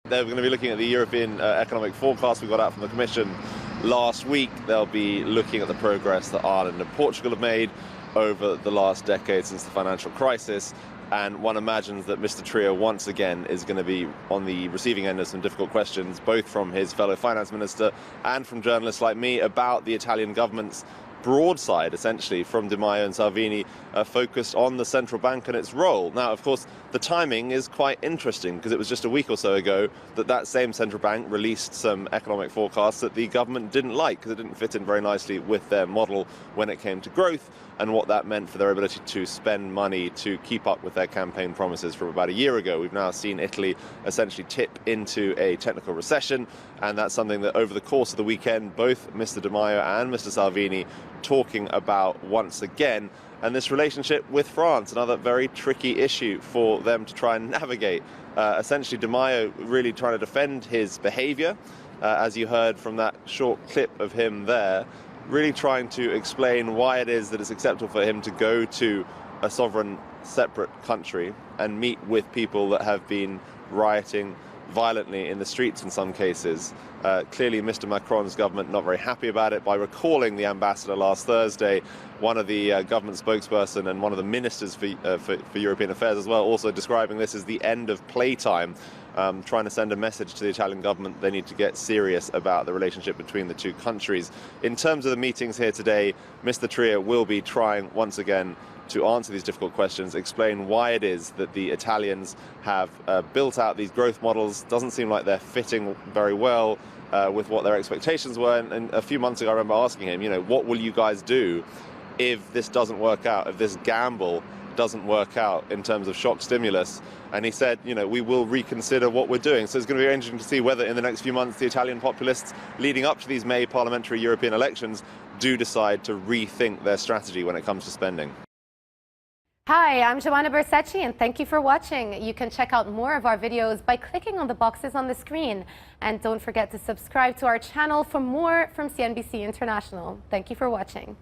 They're going to be looking at the European economic forecast we got out from the Commission last week. They'll be looking at the progress that Ireland and Portugal have made over the last decade since the financial crisis. And one imagines that Mr. Trio once again is going to be on the receiving end of some difficult questions, both from his fellow finance minister and from journalists like me, about the Italian government's broadside, essentially, from Di Maio and Salvini, focused on the central bank and its role. Now, of course, the timing is quite interesting because it was just a week or so ago that same central bank released some economic forecasts that the government didn't like because it didn't fit in very nicely with their model when it came to growth and what that meant for their ability to spend money to keep up with their campaign promises from about a year ago. We've now seen Italy essentially tip into a technical recession, and that's something that over the course of the weekend, both Mr. Di Maio and Mr. Salvini talking about once again. And this relationship with France, another very tricky issue for them to try and navigate. Essentially, Di Maio really trying to defend his behavior, as you heard from that short clip of him there, really trying to explain why it is that it's acceptable for him to go to a sovereign, separate country and meet with people that have been rioting violently in the streets in some cases. Clearly, Mr. Macron's government not very happy about it by recalling the ambassador last Thursday, one of the government spokesperson and one of the ministers for European affairs as well, also describing this as the end of playtime, trying to send a message to the Italian government they need to get serious about the relationship between the two countries. In terms of the meetings here today, Mr. Trio will be trying once again to answer these difficult questions, explain why it is that the Italians have built out these growth models. Doesn't seem like they're fitting very well with what their expectations were. And a few months ago, I remember asking him, what will you guys do if this doesn't work out, if this gamble doesn't work out in terms of shock stimulus? And he said, we will reconsider what we're doing. So it's going to be very interesting to see whether in the next few months the Italian populists leading up to these May parliamentary European elections do decide to rethink their strategy when it comes to spending. Hi, I'm Joanna Bersecci, and thank you for watching. You can check out more of our videos by clicking on the boxes on the screen. And don't forget to subscribe to our channel for more from CNBC International. Thank you for watching.